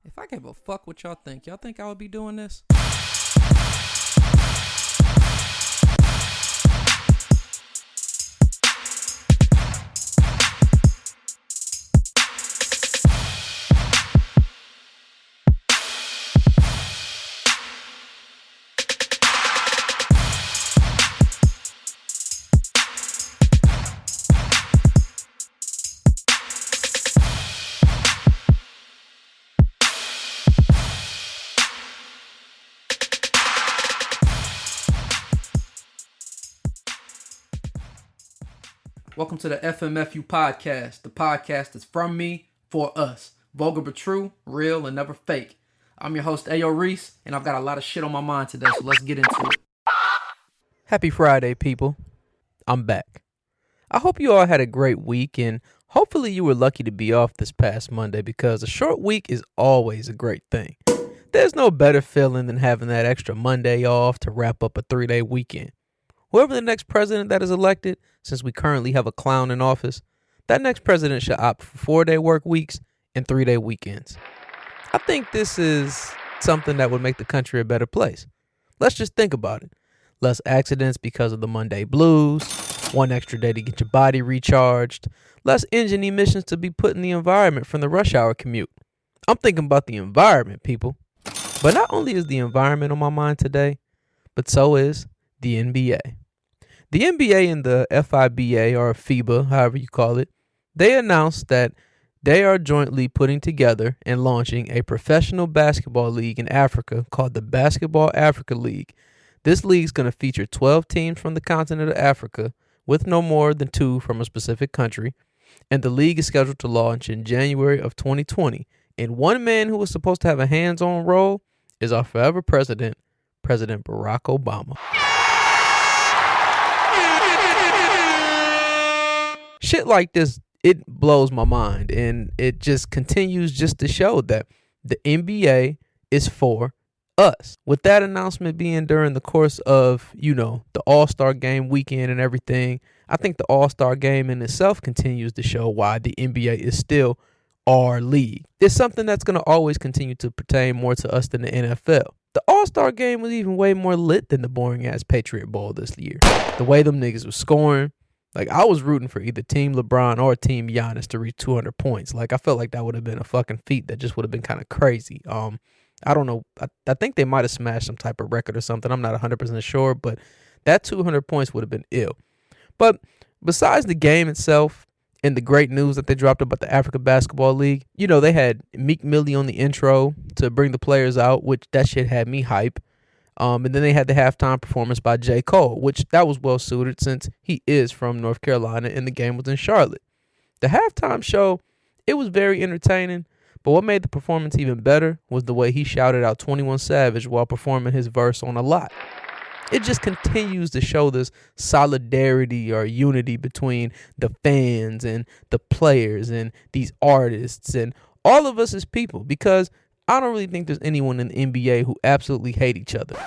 If I gave a fuck what y'all think I would be doing this? Welcome to the FMFU podcast, the podcast that's from me, for us. Vulgar but true, real and never fake. I'm your host, Reese, and I've got a lot of shit on my mind today, so let's get into it. Happy Friday, people. I'm back. I hope you all had a great week, and hopefully you were lucky to be off this past Monday, because a short week is always a great thing. There's no better feeling than having that extra Monday off to wrap up a 3-day weekend. Whoever the next president that is elected, since we currently have a clown in office, that next president should opt for 4-day work weeks and 3-day weekends. I think this is something that would make the country a better place. Let's just think about it. Less accidents because of the Monday blues, one extra day to get your body recharged, less engine emissions to be put in the environment from the rush hour commute. I'm thinking about the environment, people. But not only is the environment on my mind today, but so is the NBA. The NBA and the FIBA, or FIBA, however you call it, they announced that they are jointly putting together and launching a professional basketball league in Africa called the Basketball Africa League. This league is going to feature 12 teams from the continent of Africa, with no more than 2 from a specific country, and the league is scheduled to launch in January of 2020. And one man who was supposed to have a hands-on role is our forever president, President Barack Obama. Shit like this, it blows my mind, and it just continues just to show that the NBA is for us. With that announcement being during the course of, the All-Star game weekend and everything, I think the All-Star game in itself continues to show why the NBA is still our league. It's something that's going to always continue to pertain more to us than the NFL. The All-Star game was even way more lit than the boring-ass Patriot Bowl this year. The way them niggas was scoring, I was rooting for either Team LeBron or Team Giannis to reach 200 points. I felt like that would have been a fucking feat that just would have been kind of crazy. I don't know. I think they might have smashed some type of record or something. I'm not 100% sure, but that 200 points would have been ill. But besides the game itself and the great news that they dropped about the Africa Basketball League, they had Meek Millie on the intro to bring the players out, which that shit had me hype. And then they had the halftime performance by J. Cole, which that was well suited since he is from North Carolina and the game was in Charlotte. The halftime show, it was very entertaining, but what made the performance even better was the way he shouted out 21 Savage while performing his verse on A Lot. It just continues to show this solidarity or unity between the fans and the players and these artists and all of us as people, because I don't really think there's anyone in the NBA who absolutely hate each other.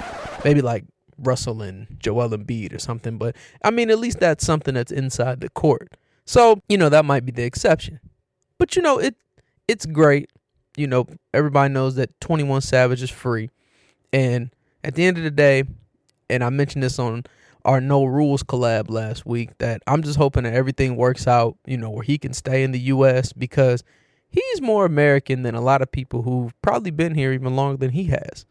Maybe like Russell and Joel Embiid or something. But, at least that's something that's inside the court. So, that might be the exception. But, it's great. Everybody knows that 21 Savage is free. And at the end of the day, and I mentioned this on our No Rules collab last week, that I'm just hoping that everything works out, where he can stay in the U.S. because he's more American than a lot of people who've probably been here even longer than he has.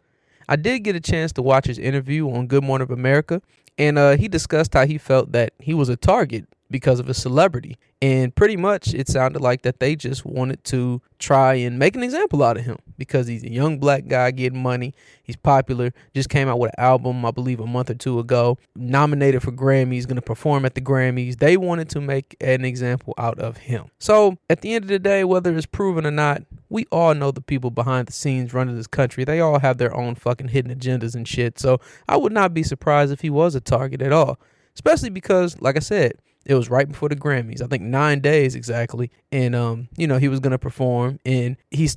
I did get a chance to watch his interview on Good Morning America, and he discussed how he felt that he was a target because of his celebrity. And pretty much it sounded like that they just wanted to try and make an example out of him because he's a young black guy getting money. He's popular. Just came out with an album, I believe, a month or two ago. Nominated for Grammys, going to perform at the Grammys. They wanted to make an example out of him. So at the end of the day, whether it's proven or not, we all know the people behind the scenes running this country. They all have their own fucking hidden agendas and shit. So I would not be surprised if he was a target at all. Especially because, like I said, it was right before the Grammys, I think 9 days exactly. And, he was going to perform, and he's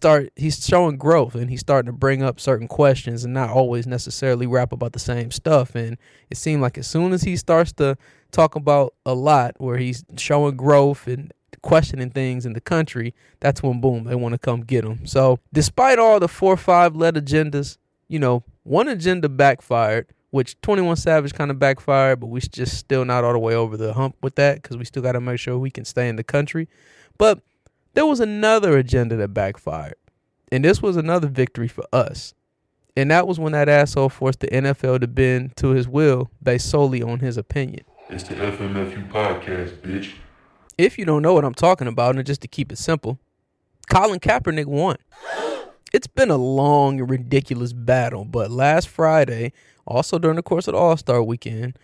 showing growth, and he's starting to bring up certain questions and not always necessarily rap about the same stuff. And it seemed like as soon as he starts to talk about A Lot, where he's showing growth and questioning things in the country, that's when, boom, they want to come get them. So despite all the 4 or 5 led agendas, one agenda backfired, which 21 Savage kind of backfired, but we just still not all the way over the hump with that because we still got to make sure we can stay in the country. But there was another agenda that backfired, and this was another victory for us. And that was when that asshole forced the NFL to bend to his will based solely on his opinion. It's the FMFU podcast, bitch. If you don't know what I'm talking about, and just to keep it simple, Colin Kaepernick won. It's been a long and ridiculous battle, but last Friday, also during the course of the All-Star weekend,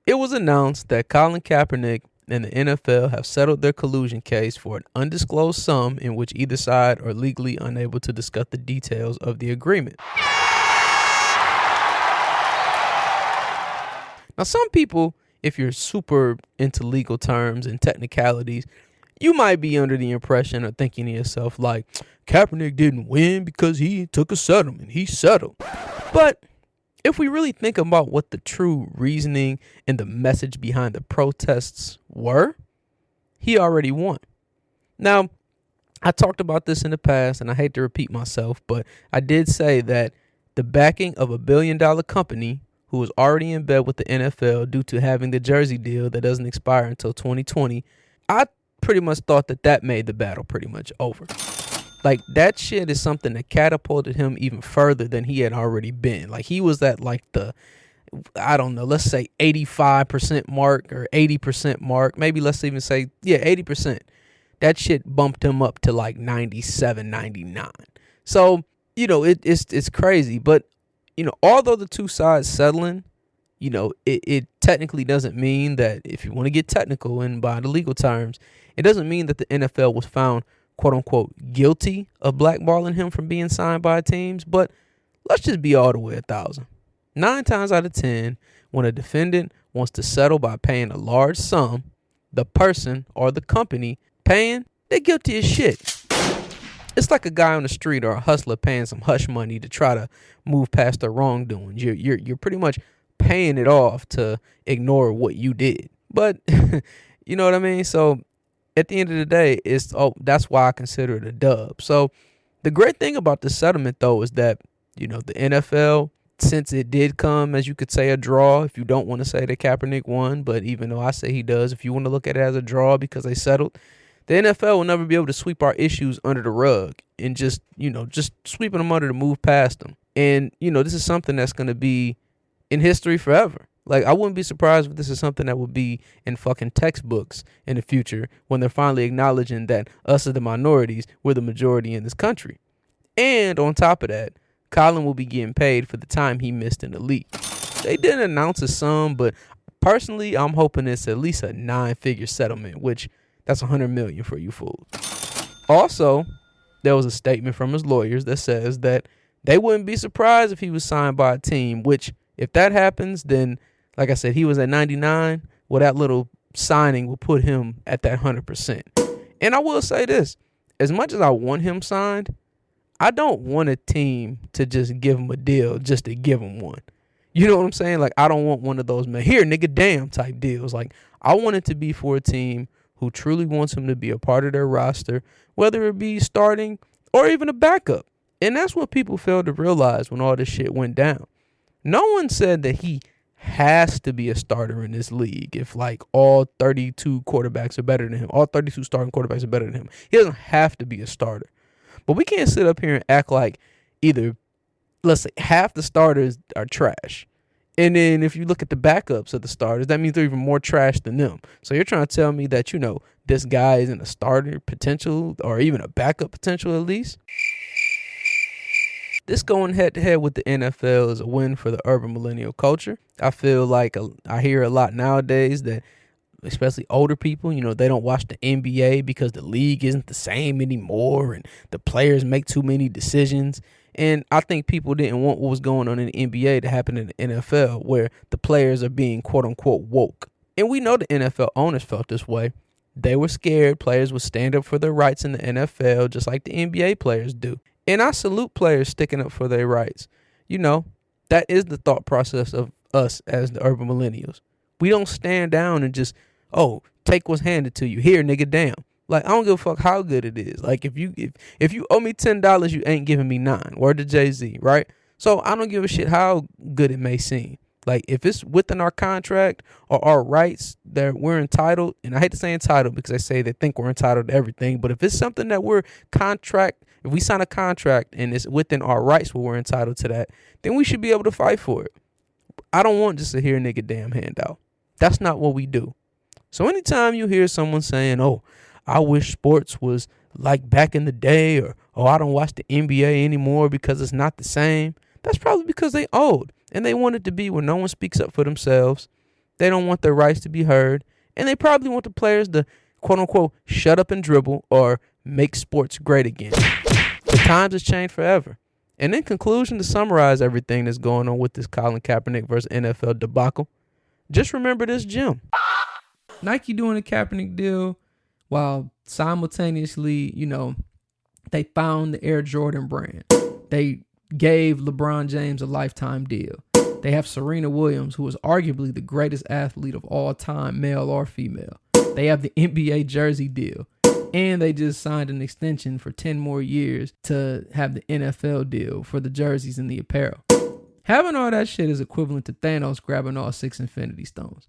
it was announced that Colin Kaepernick and the NFL have settled their collusion case for an undisclosed sum in which either side are legally unable to discuss the details of the agreement. Now, some people, if you're super into legal terms and technicalities, you might be under the impression or thinking to yourself like, Kaepernick didn't win because he took a settlement. He settled. But if we really think about what the true reasoning and the message behind the protests were, he already won. Now, I talked about this in the past, and I hate to repeat myself, but I did say that the backing of $1 billion company who was already in bed with the NFL due to having the jersey deal that doesn't expire until 2020, I pretty much thought that made the battle pretty much over. Like, that shit is something that catapulted him even further than he had already been. Like, he was at like the, I don't know, let's say 85% mark or 80% mark. Maybe let's even say, 80%. That shit bumped him up to like 97, 99. So, it's crazy. But, although the two sides settling, it technically doesn't mean that, if you want to get technical and by the legal terms, it doesn't mean that the NFL was found, quote unquote, guilty of blackballing him from being signed by teams. But let's just be all the way 1,000. 9 times out of 10, when a defendant wants to settle by paying a large sum, the person or the company paying, they're guilty as shit. It's like a guy on the street or a hustler paying some hush money to try to move past their wrongdoings. You're pretty much paying it off to ignore what you did. But you know what I mean? So at the end of the day, that's why I consider it a dub. So the great thing about the settlement, though, is that, the NFL, since it did come, as you could say, a draw, if you don't want to say that Kaepernick won, but even though I say he does, if you want to look at it as a draw because they settled, the NFL will never be able to sweep our issues under the rug and just sweeping them under to move past them. And, this is something that's going to be in history forever. Like, I wouldn't be surprised if this is something that would be in fucking textbooks in the future when they're finally acknowledging that us as the minorities, we're the majority in this country. And on top of that, Colin will be getting paid for the time he missed in the league. They didn't announce a sum, but personally, I'm hoping it's at least a 9-figure settlement, which that's $100 million for you fools. Also, there was a statement from his lawyers that says that they wouldn't be surprised if he was signed by a team, which if that happens, then, like I said, he was at 99. Well, that little signing will put him at that 100%. And I will say this, as much as I want him signed, I don't want a team to just give him a deal just to give him one. You know what I'm saying? Like, I don't want one of those, man, here, nigga, damn type deals. Like, I want it to be for a team who truly wants him to be a part of their roster, whether it be starting or even a backup. And that's what people failed to realize when all this shit went down. No one said that he has to be a starter in this league if like all 32 quarterbacks are better than him. All 32 starting quarterbacks are better than him. He doesn't have to be a starter. But we can't sit up here and act like either, let's say, half the starters are trash. And then if you look at the backups of the starters, that means they're even more trash than them. So you're trying to tell me that, this guy isn't a starter potential or even a backup potential at least? This going head-to-head with the NFL is a win for the urban millennial culture. I feel like I hear a lot nowadays that, especially older people, they don't watch the NBA because the league isn't the same anymore and the players make too many decisions. And I think people didn't want what was going on in the NBA to happen in the NFL, where the players are being quote-unquote woke. And we know the NFL owners felt this way. They were scared players would stand up for their rights in the NFL just like the NBA players do. And I salute players sticking up for their rights. That is the thought process of us as the urban millennials. We don't stand down and just, take what's handed to you. Here, nigga, damn. Like, I don't give a fuck how good it is. Like, if you owe me $10, you ain't giving me 9. Word to Jay-Z, right? So I don't give a shit how good it may seem. Like, if it's within our contract or our rights that we're entitled, and I hate to say entitled because they say they think we're entitled to everything, but if it's something that if we sign a contract and it's within our rights where we're entitled to that, then we should be able to fight for it. I don't want just to hear a nigga damn handout. That's not what we do. So anytime you hear someone saying, oh, I wish sports was like back in the day, or, oh, I don't watch the NBA anymore because it's not the same, that's probably because they old and they want it to be where no one speaks up for themselves. They don't want their rights to be heard. And they probably want the players to, quote unquote, shut up and dribble or make sports great again. The times has changed forever. And in conclusion, to summarize everything that's going on with this Colin Kaepernick versus NFL debacle, just remember this gem. Nike doing a Kaepernick deal while simultaneously, they found the Air Jordan brand. They gave LeBron James a lifetime deal. They have Serena Williams, who is arguably the greatest athlete of all time, male or female. They have the NBA jersey deal. And they just signed an extension for 10 more years to have the NFL deal for the jerseys and the apparel. Having all that shit is equivalent to Thanos grabbing all 6 Infinity Stones.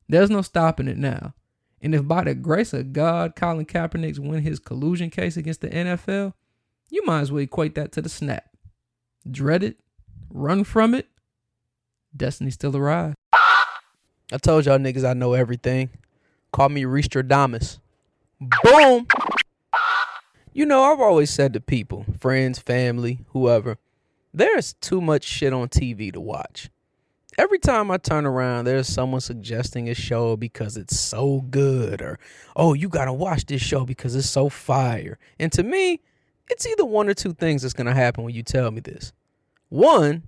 There's no stopping it now. And if by the grace of God, Colin Kaepernick win his collusion case against the NFL, you might as well equate that to the snap. Dread it, run from it, destiny still arrives. I told y'all niggas I know everything. Call me Reese. Boom! I've always said to people, friends, family, whoever, there's too much shit on TV to watch. Every time I turn around, there's someone suggesting a show because it's so good, or, oh, you gotta watch this show because it's so fire. And to me, it's either one or two things that's gonna happen when you tell me this. One,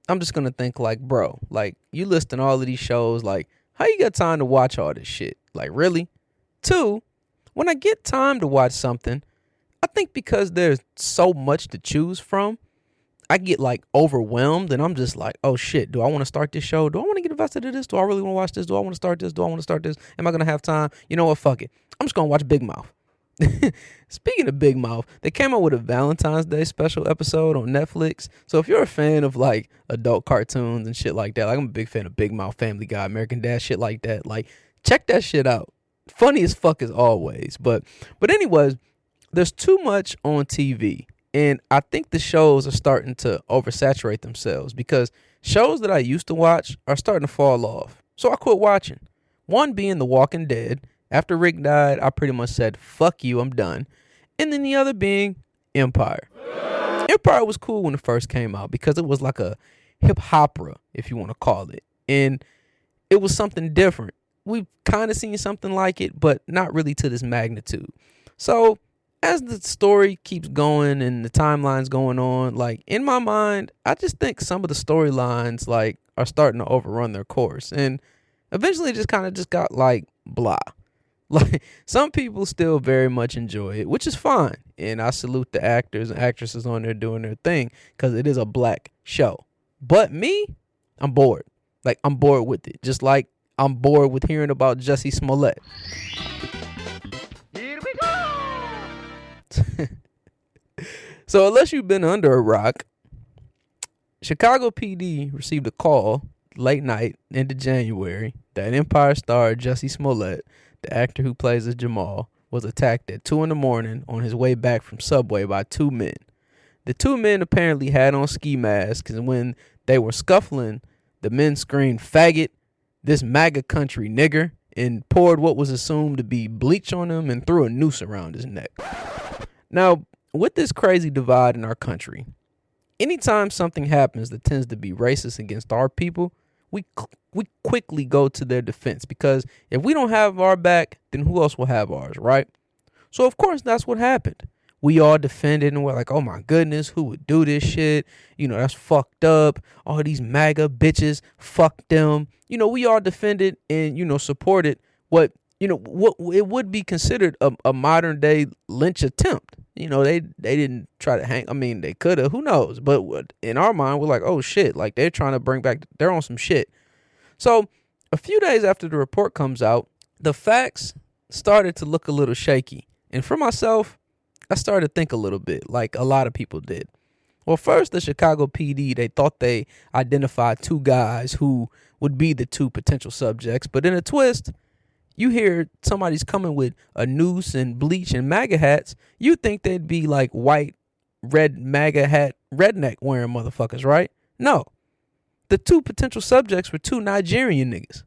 I'm just gonna think like, bro, like, you listing all of these shows, like, how you got time to watch all this shit? Like, really? Two, when I get time to watch something, I think because there's so much to choose from, I get like overwhelmed and I'm just like, oh shit, do I want to start this show? Do I want to get invested in this? Do I really want to watch this? Do I want to start this? Do I want to start this? Am I going to have time? You know what? Fuck it. I'm just going to watch Big Mouth. Speaking of Big Mouth, they came out with a Valentine's Day special episode on Netflix. So if you're a fan of like adult cartoons and shit like that, like I'm a big fan of Big Mouth, Family Guy, American Dad, shit like that, like check that shit out. Funny as fuck as always. But anyways, there's too much on TV. And I think the shows are starting to oversaturate themselves because shows that I used to watch are starting to fall off. So I quit watching. One being The Walking Dead. After Rick died, I pretty much said, fuck you, I'm done. And then the other being Empire. Empire was cool when it first came out because it was like a hip opera, if you want to call it. And it was something different. We've kind of seen something like it, but not really to this magnitude. So as the story keeps going and the timeline's going on, like in my mind, I just think some of the storylines like are starting to overrun their course. And eventually it just got like blah. Like some people still very much enjoy it, which is fine. And I salute the actors and actresses on there doing their thing because it is a black show. But me, I'm bored. Like I'm bored with it. Just like I'm bored with hearing about Jussie Smollett. Here we go. So unless you've been under a rock, Chicago PD received a call late night into January that Empire star Jussie Smollett, the actor who plays as Jamal, was attacked at 2 a.m. on his way back from Subway by 2 men. The 2 men apparently had on ski masks, and when they were scuffling, the men screamed, "Faggot, this MAGA country nigger," and poured what was assumed to be bleach on him and threw a noose around his neck. Now, with this crazy divide in our country, anytime something happens that tends to be racist against our people, we quickly go to their defense because if we don't have our back, then who else will have ours, right? So, of course, that's what happened. We all defended and we're like, oh, my goodness, who would do this shit? That's fucked up. All these MAGA bitches, fuck them. We all defended and, supported what it would be considered a modern day lynch attempt. They didn't try to hang. I mean, they could have. Who knows? But in our mind, we're like, oh, shit. Like, they're trying to bring back. They're on some shit. So a few days after the report comes out, the facts started to look a little shaky. And for myself, I started to think a little bit, like a lot of people did. Well, first, the Chicago PD, they thought they identified two guys who would be the two potential subjects. But in a twist, you hear somebody's coming with a noose and bleach and MAGA hats. You think they'd be like white, red MAGA hat, redneck wearing motherfuckers, right? No. The two potential subjects were two Nigerian niggas.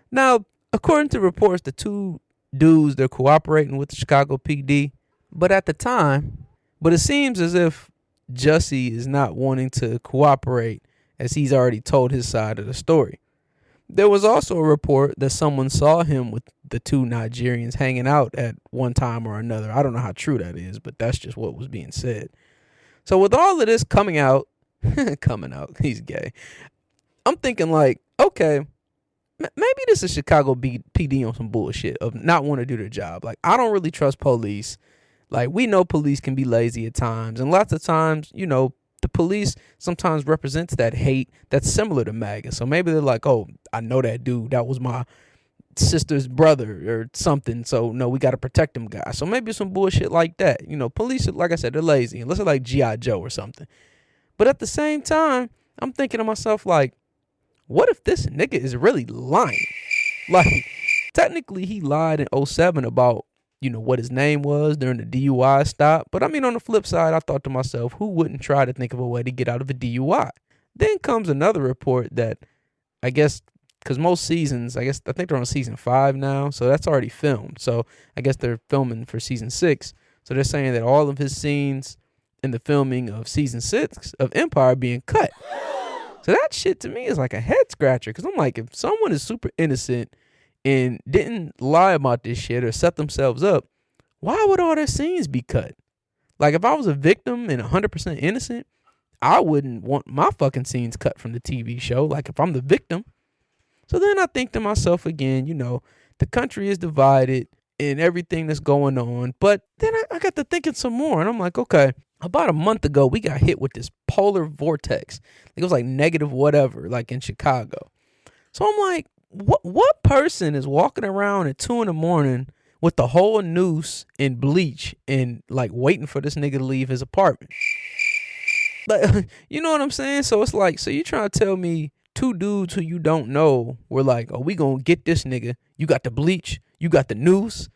Now, according to reports, the two dudes, they're cooperating with the Chicago PD. But at the time, it seems as if Jussie is not wanting to cooperate, as he's already told his side of the story. There was also a report that someone saw him with the two Nigerians hanging out at one time or another. I don't know how true that is, but that's just what was being said. So with all of this coming out, he's gay. I'm thinking like, okay, maybe this is Chicago PD on some bullshit of not want to do their job. Like, I don't really trust police. Like, we know police can be lazy at times. And lots of times, you know, the police sometimes represents that hate that's similar to MAGA. So maybe they're like, oh, I know that dude. That was my sister's brother or something. So, no, we got to protect them guys. So maybe some bullshit like that. You know, police, like I said, they're lazy. Unless they're like G.I. Joe or something. But at the same time, I'm thinking to myself, like, what if this nigga is really lying? Like, technically, he lied in 2007 about, you know, what his name was during the DUI stop. But I mean, on the flip side, I thought to myself, who wouldn't try to think of a way to get out of a DUI? Then comes another report that I guess, because most seasons, I think they're on season 5 now. So that's already filmed. So I guess they're filming for season 6. So they're saying that all of his scenes in the filming of season 6 of Empire being cut. So that shit to me is like a head scratcher. Because I'm like, if someone is super innocent and didn't lie about this shit or set themselves up, why would all their scenes be cut? Like, if I was a victim and 100% innocent, I wouldn't want my fucking scenes cut from the TV show. Like, if I'm the victim. So then I think to myself again, you know, the country is divided and everything that's going on. But then I got to thinking some more. And I'm like, okay, about a month ago, we got hit with this polar vortex. It was like negative whatever, like in Chicago. So I'm like, what person is walking around at 2 a.m. with the whole noose and bleach and like waiting for this nigga to leave his apartment? Like, you know what I'm saying? So it's like, so you trying to tell me two dudes who you don't know were like, oh, we gonna get this nigga. You got the bleach, you got the noose,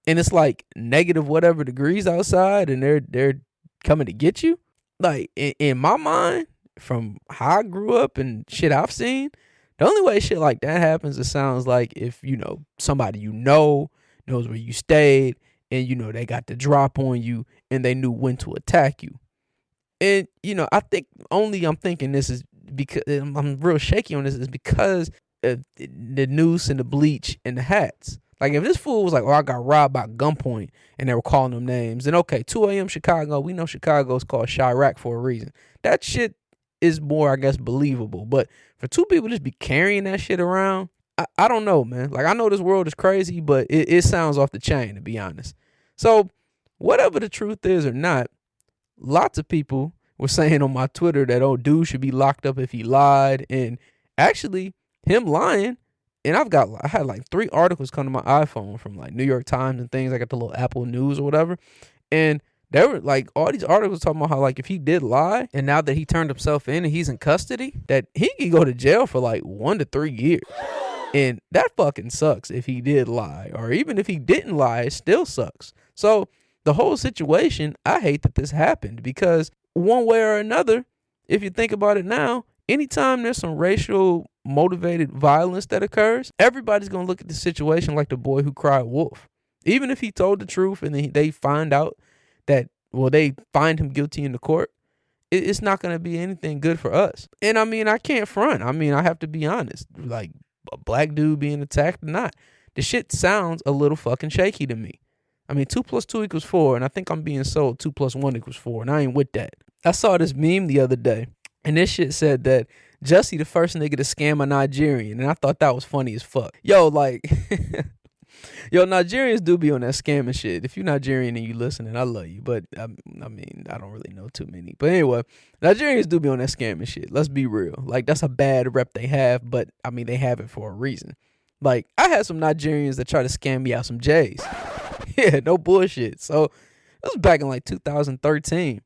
and it's like negative whatever degrees outside, and they're coming to get you? Like, in my mind, from how I grew up and shit I've seen, the only way shit like that happens, it sounds like if, you know, somebody you know knows where you stayed and, you know, they got the drop on you and they knew when to attack you. And, you know, I think I'm thinking this is because I'm real shaky on this is because of the noose and the bleach and the hats. Like, if this fool was like, oh, I got robbed by gunpoint and they were calling them names, then okay, 2 a.m. Chicago, we know Chicago's called Chirac for a reason. That shit is more, I guess, believable. But for two people just be carrying that shit around, I don't know, man. Like, I know this world is crazy, but it sounds off the chain, to be honest. So whatever the truth is or not, lots of people were saying on my Twitter that, oh, dude should be locked up if he lied. And actually, him lying, and I had like 3 articles come to my iPhone from like New York Times and things. I got the little Apple News or whatever. And there were like all these articles talking about how like if he did lie and now that he turned himself in and he's in custody, that he could go to jail for like 1 to 3 years. And that fucking sucks if he did lie. Or even if he didn't lie, it still sucks. So the whole situation, I hate that this happened because one way or another, if you think about it now, anytime there's some racial motivated violence that occurs, everybody's going to look at the situation like the boy who cried wolf. Even if he told the truth and they find out that, well, they find him guilty in the court, it's not going to be anything good for us. And I mean, I can't front. I mean, I have to be honest. Like, a black dude being attacked or not, the shit sounds a little fucking shaky to me. I mean, 2 + 2 = 4, and I think I'm being sold 2 + 1 = 4, and I ain't with that. I saw this meme the other day, and this shit said that Jussie the first nigga to scam a Nigerian, and I thought that was funny as fuck. Yo, like, yo, Nigerians do be on that scamming shit. If you're Nigerian and you listening, I love you, but I mean, I don't really know too many. But anyway, Nigerians do be on that scamming shit. Let's be real. Like, that's a bad rep they have, but I mean, they have it for a reason. Like, I had some Nigerians that try to scam me out some J's. Yeah, no bullshit. So it was back in like 2013.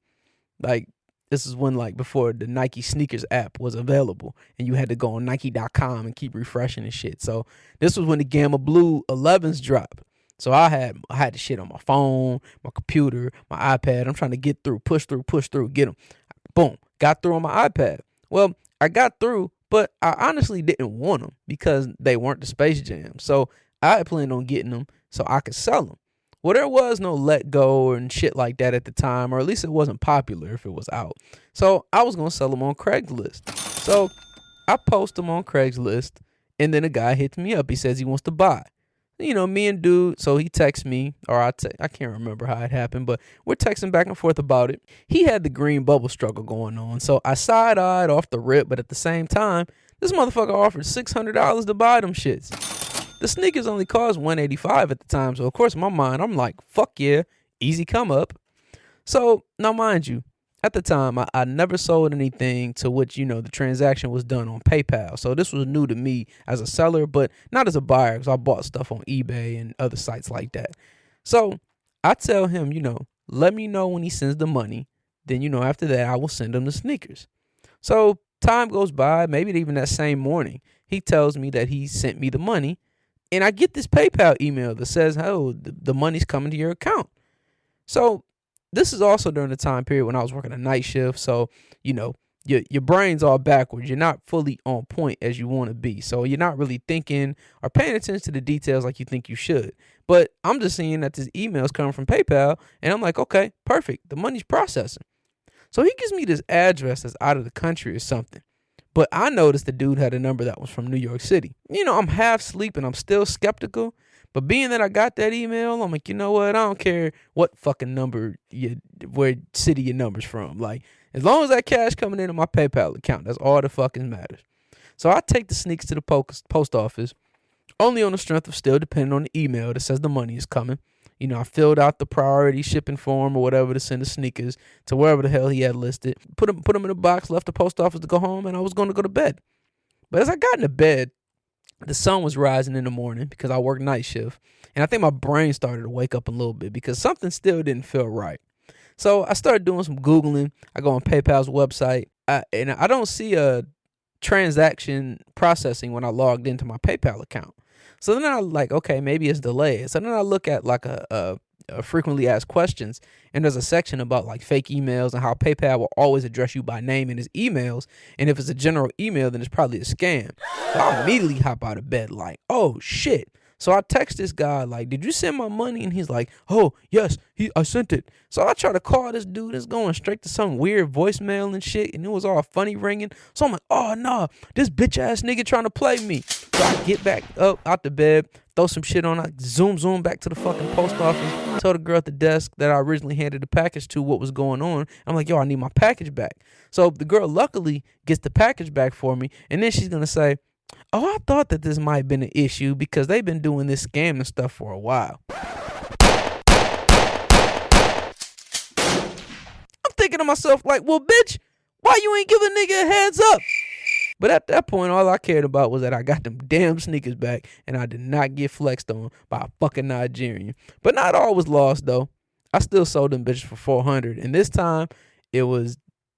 Like, this is when, like, before the Nike sneakers app was available and you had to go on Nike.com and keep refreshing and shit. So this was when the Gamma Blue 11s dropped. So I had the shit on my phone, my computer, my iPad. I'm trying to get through, push through, get them. Boom, got through on my iPad. Well, I got through, but I honestly didn't want them because they weren't the Space Jam. So I had planned on getting them so I could sell them. Well, there was no Let Go and shit like that at the time, or at least it wasn't popular if it was out. So I was going to sell them on Craigslist. So I post them on Craigslist, and then a guy hits me up. He says he wants to buy. You know, me and dude, so he texts me, or I can't remember how it happened, but we're texting back and forth about it. He had the green bubble struggle going on, so I side-eyed off the rip, but at the same time, this motherfucker offered $600 to buy them shits. The sneakers only cost $185 at the time, so of course in my mind, I'm like, fuck yeah, easy come up. So, now mind you, at the time, I never sold anything to which, you know, the transaction was done on PayPal. So this was new to me as a seller, but not as a buyer, because I bought stuff on eBay and other sites like that. So I tell him, you know, let me know when he sends the money. Then, you know, after that, I will send him the sneakers. So time goes by, maybe even that same morning, he tells me that he sent me the money. And I get this PayPal email that says, oh, the money's coming to your account. So this is also during the time period when I was working a night shift. So, you know, your brain's all backwards. You're not fully on point as you want to be. So you're not really thinking or paying attention to the details like you think you should. But I'm just seeing that this email is coming from PayPal. And I'm like, okay, perfect. The money's processing. So he gives me this address that's out of the country or something. But I noticed the dude had a number that was from New York City. You know, I'm half asleep and I'm still skeptical. But being that I got that email, I'm like, you know what? I don't care what fucking number, where city your number's from. Like, as long as that cash coming into my PayPal account, that's all that fucking matters. So I take the sneaks to the post office, only on the strength of still depending on the email that says the money is coming. You know, I filled out the priority shipping form or whatever to send the sneakers to wherever the hell he had listed. Put them in a box, left the post office to go home, and I was going to go to bed. But as I got into bed, the sun was rising in the morning because I work night shift. And I think my brain started to wake up a little bit because something still didn't feel right. So I started doing some Googling. I go on PayPal's website, and I don't see a transaction processing when I logged into my PayPal account. So then I like, okay, maybe it's delayed. So then I look at like a frequently asked questions, and there's a section about like fake emails and how PayPal will always address you by name in his emails. And if it's a general email, then it's probably a scam. So I immediately hop out of bed like, oh shit. So I text this guy like, did you send my money? And he's like, oh yes, I sent it. So I try to call this dude. It's going straight to some weird voicemail and shit, and it was all funny ringing. So I'm like, oh no, this bitch ass nigga trying to play me. So I get back up out the bed, throw some shit on, I zoom back to the fucking post office, tell the girl at the desk that I originally handed the package to what was going on. I'm like, yo, I need my package back. So the girl luckily gets the package back for me, and then she's gonna say, oh, I thought that this might have been an issue because they've been doing this scamming stuff for a while. I'm thinking to myself like, well, bitch, why you ain't give a nigga a heads up? But at that point, all I cared about was that I got them damn sneakers back and I did not get flexed on by a fucking Nigerian. But not all was lost, though. I still sold them bitches for $400. And this time, it was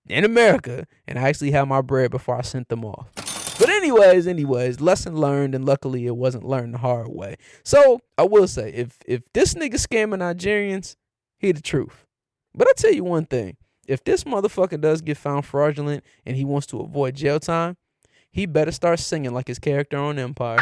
in America. And I actually had my bread before I sent them off. But anyways, lesson learned, and luckily it wasn't learned the hard way. So I will say, if this nigga scamming Nigerians, he the truth. But I tell you one thing, if this motherfucker does get found fraudulent and he wants to avoid jail time, he better start singing like his character on Empire.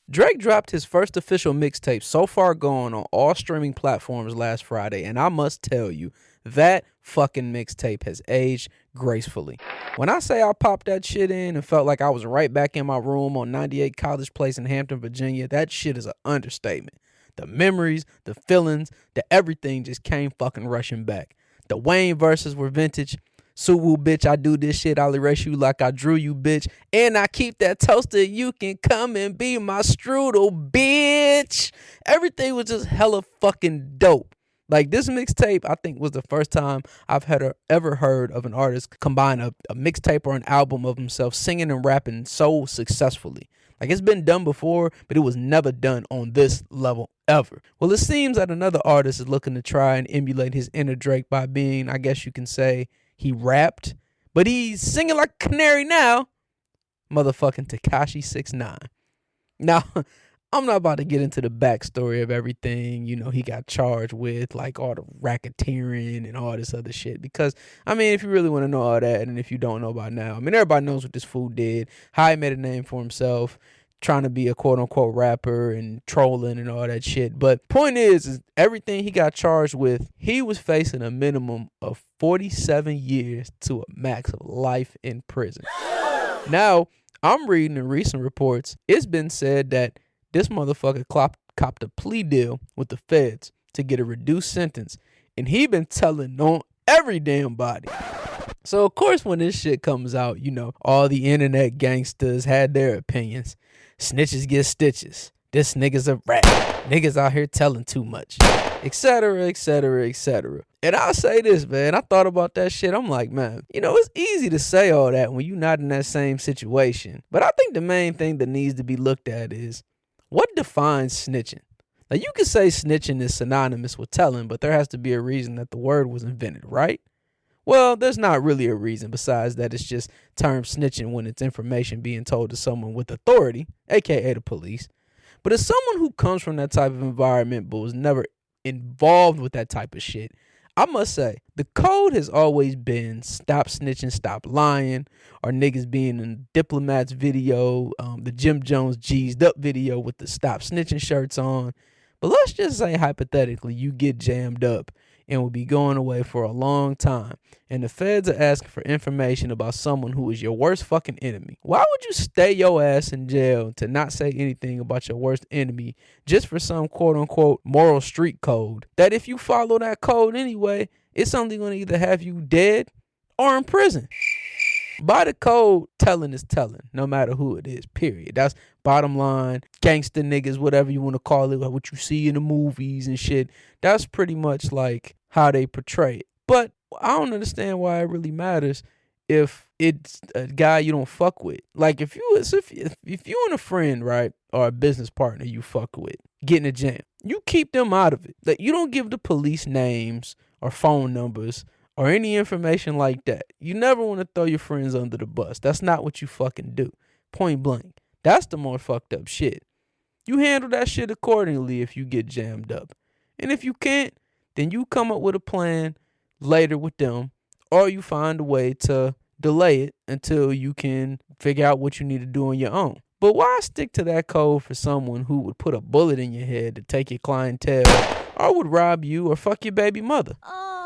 Drake dropped his first official mixtape, So Far Gone, on all streaming platforms last Friday, and I must tell you, that fucking mixtape has aged gracefully. When I say I popped that shit in and felt like I was right back in my room on 98 College Place in Hampton, Virginia, that shit is an understatement. The memories, the feelings, the everything just came fucking rushing back. The Wayne verses were vintage. Suwu, bitch, I do this shit, I'll erase you like I drew you, bitch. And I keep that toaster, you can come and be my strudel, bitch. Everything was just hella fucking dope. Like, this mixtape, I think, was the first time I've ever heard of an artist combine a mixtape or an album of himself singing and rapping so successfully. Like, it's been done before, but it was never done on this level ever. Well, it seems that another artist is looking to try and emulate his inner Drake by being, I guess you can say, he rapped, but he's singing like a canary now. Motherfucking Tekashi 6ix9ine. Now, I'm not about to get into the backstory of everything, he got charged with, like all the racketeering and all this other shit. Because, if you really want to know all that, and if you don't know about now, everybody knows what this fool did, how he made a name for himself, trying to be a quote-unquote rapper and trolling and all that shit. But point is everything he got charged with, he was facing a minimum of 47 years to a max of life in prison. Now, I'm reading in recent reports, it's been said that this motherfucker copped a plea deal with the feds to get a reduced sentence, and he been telling on every damn body. So, of course, when this shit comes out, all the internet gangsters had their opinions. Snitches get stitches. This nigga's a rat. Niggas out here telling too much. Etc., etc., etc. And I'll say this, man. I thought about that shit. I'm like, man, it's easy to say all that when you're not in that same situation. But I think the main thing that needs to be looked at is, what defines snitching? Now, you can say snitching is synonymous with telling, but there has to be a reason that the word was invented, right? Well, there's not really a reason besides that it's just termed snitching when it's information being told to someone with authority, aka the police. But as someone who comes from that type of environment but was never involved with that type of shit, I must say, the code has always been stop snitching, stop lying, or niggas being in Diplomat's video, the Jim Jones G'd up video with the stop snitching shirts on. But let's just say hypothetically you get jammed up and will be going away for a long time, and the feds are asking for information about someone who is your worst fucking enemy. Why would you stay your ass in jail to not say anything about your worst enemy just for some quote-unquote moral street code that if you follow that code anyway, it's only going to either have you dead or in prison? By the code, telling is telling, no matter who it is, period. That's bottom line. Gangster niggas, whatever you want to call it, what you see in the movies and shit. That's pretty much like how they portray it. But I don't understand why it really matters if it's a guy you don't fuck with. Like if you and a friend, right, or a business partner you fuck with get in a jam, you keep them out of it. Like you don't give the police names or phone numbers or any information like that. You never want to throw your friends under the bus. That's not what you fucking do. Point blank. That's the more fucked up shit. You handle that shit accordingly if you get jammed up. And if you can't, then you come up with a plan later with them, or you find a way to delay it until you can figure out what you need to do on your own. But why stick to that code for someone who would put a bullet in your head to take your clientele, or would rob you or fuck your baby mother?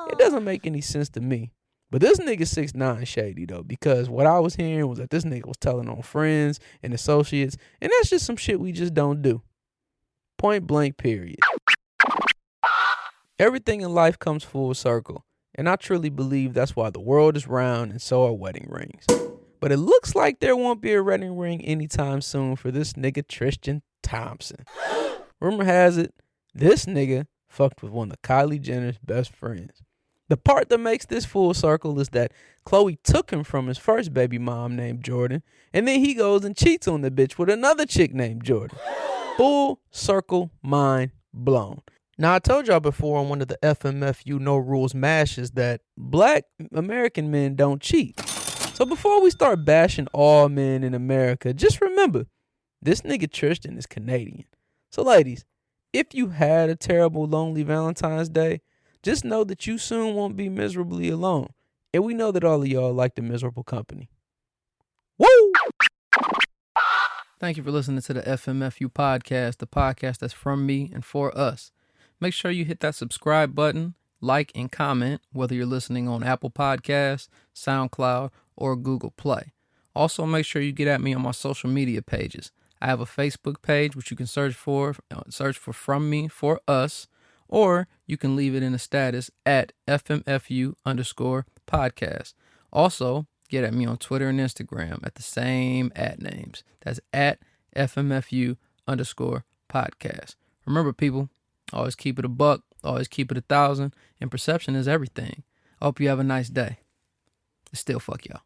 It doesn't make any sense to me. But this nigga 6ix9ine shady though, because what I was hearing was that this nigga was telling on friends and associates, and that's just some shit we just don't do. Point blank, period. Everything in life comes full circle, and I truly believe that's why the world is round and so are wedding rings. But it looks like there won't be a wedding ring anytime soon for this nigga Tristan Thompson. Rumor has it, this nigga fucked with one of Kylie Jenner's best friends. The part that makes this full circle is that Khloe took him from his first baby mom named Jordan, and then he goes and cheats on the bitch with another chick named Jordan. Full circle, mind blown. Now, I told y'all before on one of the FMFU No Rules mashes that black American men don't cheat. So before we start bashing all men in America, just remember, this nigga Tristan is Canadian. So ladies, if you had a terrible, lonely Valentine's Day, just know that you soon won't be miserably alone. And we know that all of y'all like the miserable company. Woo! Thank you for listening to the FMFU podcast, the podcast that's from me and for us. Make sure you hit that subscribe button, like, and comment, whether you're listening on Apple Podcasts, SoundCloud, or Google Play. Also, make sure you get at me on my social media pages. I have a Facebook page, which you can search for From Me For Us, or you can leave it in a status at FMFU_podcast. Also, get at me on Twitter and Instagram at the same @names. That's at FMFU_podcast. Remember, people, always keep it a buck, always keep it 1,000, and perception is everything. I hope you have a nice day. Still fuck y'all.